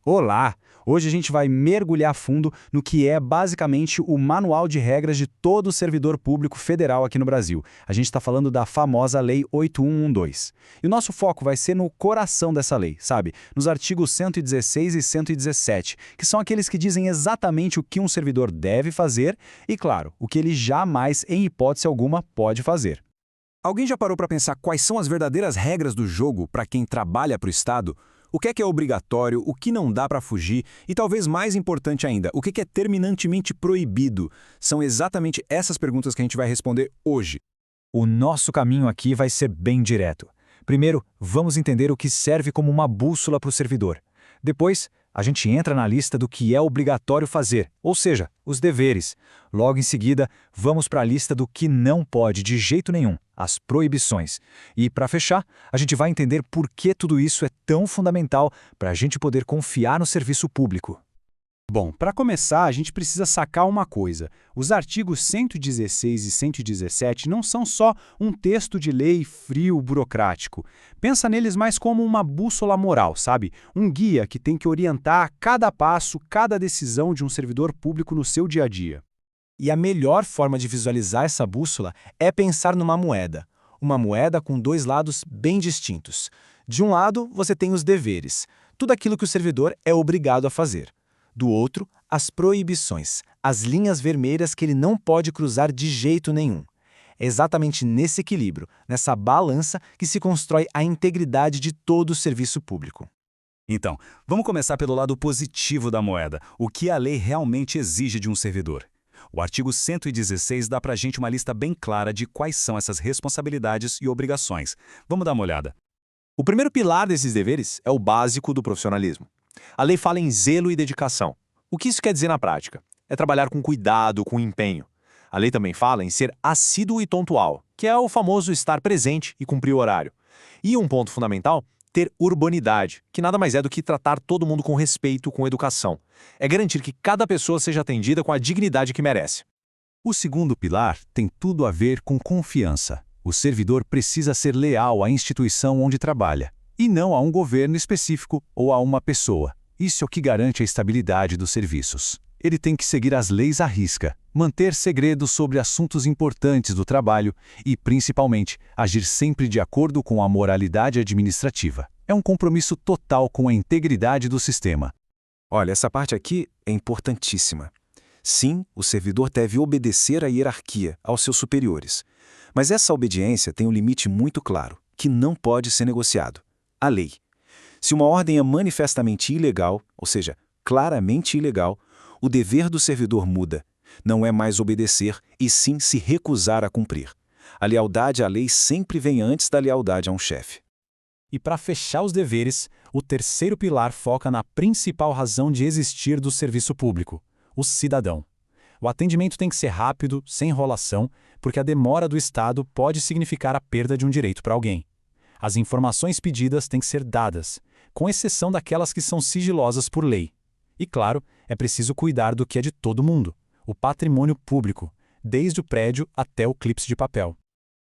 Olá! Hoje a gente vai mergulhar fundo no que é basicamente o manual de regras de todo servidor público federal aqui no Brasil. A gente está falando da famosa Lei 8112. E o nosso foco vai ser no coração dessa lei, sabe? Nos artigos 116 e 117, que são aqueles que dizem exatamente o que um servidor deve fazer e, claro, o que ele jamais, em hipótese alguma, pode fazer. Alguém já parou para pensar quais são as verdadeiras regras do jogo para quem trabalha para o Estado? O que é obrigatório, o que não dá para fugir e, talvez mais importante ainda, o que é terminantemente proibido? São exatamente essas perguntas que a gente vai responder hoje. O nosso caminho aqui vai ser bem direto. Primeiro, vamos entender o que serve como uma bússola para o servidor. Depois, a gente entra na lista do que é obrigatório fazer, ou seja, os deveres. Logo em seguida, vamos para a lista do que não pode de jeito nenhum, as proibições. E, para fechar, a gente vai entender por que tudo isso é tão fundamental para a gente poder confiar no serviço público. Bom, para começar, a gente precisa sacar uma coisa. Os artigos 116 e 117 não são só um texto de lei frio burocrático. Pensa neles mais como uma bússola moral, sabe? Um guia que tem que orientar cada passo, cada decisão de um servidor público no seu dia a dia. E a melhor forma de visualizar essa bússola é pensar numa moeda. Uma moeda com dois lados bem distintos. De um lado, você tem os deveres, tudo aquilo que o servidor é obrigado a fazer. Do outro, as proibições, as linhas vermelhas que ele não pode cruzar de jeito nenhum. É exatamente nesse equilíbrio, nessa balança, que se constrói a integridade de todo o serviço público. Então, vamos começar pelo lado positivo da moeda, o que a lei realmente exige de um servidor. O artigo 116 dá para a gente uma lista bem clara de quais são essas responsabilidades e obrigações. Vamos dar uma olhada. O primeiro pilar desses deveres é o básico do profissionalismo. A lei fala em zelo e dedicação. O que isso quer dizer na prática? É trabalhar com cuidado, com empenho. A lei também fala em ser assíduo e pontual, que é o famoso estar presente e cumprir o horário. E um ponto fundamental, ter urbanidade, que nada mais é do que tratar todo mundo com respeito, com educação. É garantir que cada pessoa seja atendida com a dignidade que merece. O segundo pilar tem tudo a ver com confiança. O servidor precisa ser leal à instituição onde trabalha, e não a um governo específico ou a uma pessoa. Isso é o que garante a estabilidade dos serviços. Ele tem que seguir as leis à risca, manter segredos sobre assuntos importantes do trabalho e, principalmente, agir sempre de acordo com a moralidade administrativa. É um compromisso total com a integridade do sistema. Olha, essa parte aqui é importantíssima. Sim, o servidor deve obedecer à hierarquia, aos seus superiores. Mas essa obediência tem um limite muito claro, que não pode ser negociado. A lei. Se uma ordem é manifestamente ilegal, ou seja, claramente ilegal, o dever do servidor muda. Não é mais obedecer, e sim se recusar a cumprir. A lealdade à lei sempre vem antes da lealdade a um chefe. E para fechar os deveres, o terceiro pilar foca na principal razão de existir do serviço público, o cidadão. O atendimento tem que ser rápido, sem enrolação, porque a demora do Estado pode significar a perda de um direito para alguém. As informações pedidas têm que ser dadas, com exceção daquelas que são sigilosas por lei. E, claro, é preciso cuidar do que é de todo mundo, o patrimônio público, desde o prédio até o clipe de papel.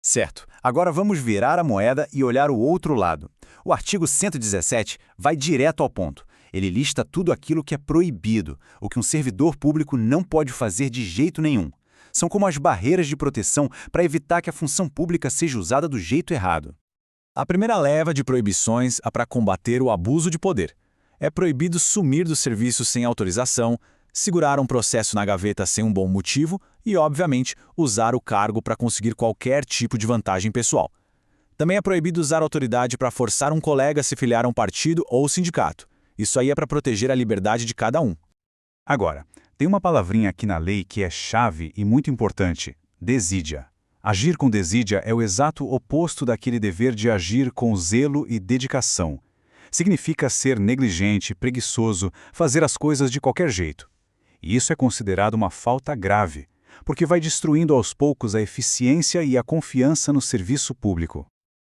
Certo, agora vamos virar a moeda e olhar o outro lado. O artigo 117 vai direto ao ponto. Ele lista tudo aquilo que é proibido, o que um servidor público não pode fazer de jeito nenhum. São como as barreiras de proteção para evitar que a função pública seja usada do jeito errado. A primeira leva de proibições é para combater o abuso de poder. É proibido sumir do serviço sem autorização, segurar um processo na gaveta sem um bom motivo e, obviamente, usar o cargo para conseguir qualquer tipo de vantagem pessoal. Também é proibido usar autoridade para forçar um colega a se filiar a um partido ou sindicato. Isso aí é para proteger a liberdade de cada um. Agora, tem uma palavrinha aqui na lei que é chave e muito importante: desídia. Agir com desídia é o exato oposto daquele dever de agir com zelo e dedicação. Significa ser negligente, preguiçoso, fazer as coisas de qualquer jeito. E isso é considerado uma falta grave, porque vai destruindo aos poucos a eficiência e a confiança no serviço público.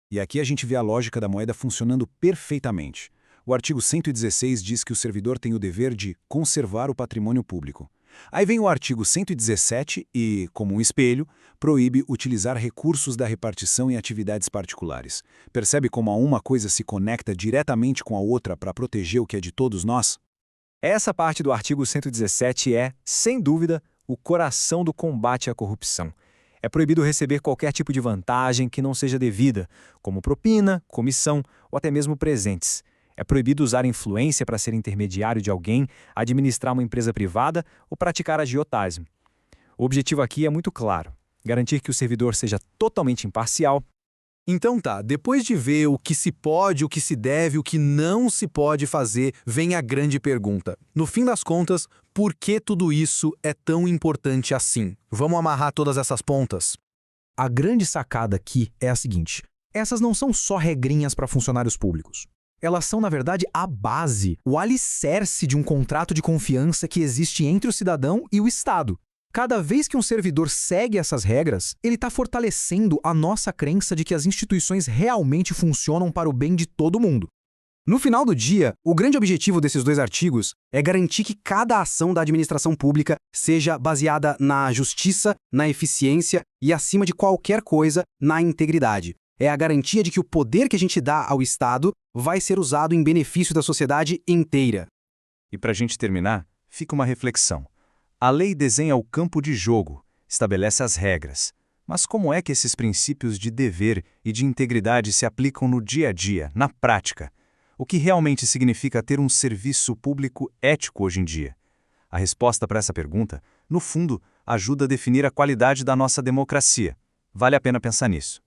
E aqui a gente vê a lógica da moeda funcionando perfeitamente. O artigo 116 diz que o servidor tem o dever de conservar o patrimônio público. Aí vem o artigo 117 e, como um espelho, proíbe utilizar recursos da repartição em atividades particulares. Percebe como uma coisa se conecta diretamente com a outra para proteger o que é de todos nós? Essa parte do artigo 117 é, sem dúvida, o coração do combate à corrupção. É proibido receber qualquer tipo de vantagem que não seja devida, como propina, comissão ou até mesmo presentes. É proibido usar influência para ser intermediário de alguém, administrar uma empresa privada ou praticar agiotagem. O objetivo aqui é muito claro: garantir que o servidor seja totalmente imparcial. Então tá, depois de ver o que se pode, o que se deve, o que não se pode fazer, vem a grande pergunta. No fim das contas, por que tudo isso é tão importante assim? Vamos amarrar todas essas pontas? A grande sacada aqui é a seguinte: essas não são só regrinhas para funcionários públicos. Elas são, na verdade, a base, o alicerce de um contrato de confiança que existe entre o cidadão e o Estado. Cada vez que um servidor segue essas regras, ele está fortalecendo a nossa crença de que as instituições realmente funcionam para o bem de todo mundo. No final do dia, o grande objetivo desses dois artigos é garantir que cada ação da administração pública seja baseada na justiça, na eficiência e, acima de qualquer coisa, na integridade. É a garantia de que o poder que a gente dá ao Estado vai ser usado em benefício da sociedade inteira. E para a gente terminar, fica uma reflexão. A lei desenha o campo de jogo, estabelece as regras. Mas como é que esses princípios de dever e de integridade se aplicam no dia a dia, na prática? O que realmente significa ter um serviço público ético hoje em dia? A resposta para essa pergunta, no fundo, ajuda a definir a qualidade da nossa democracia. Vale a pena pensar nisso.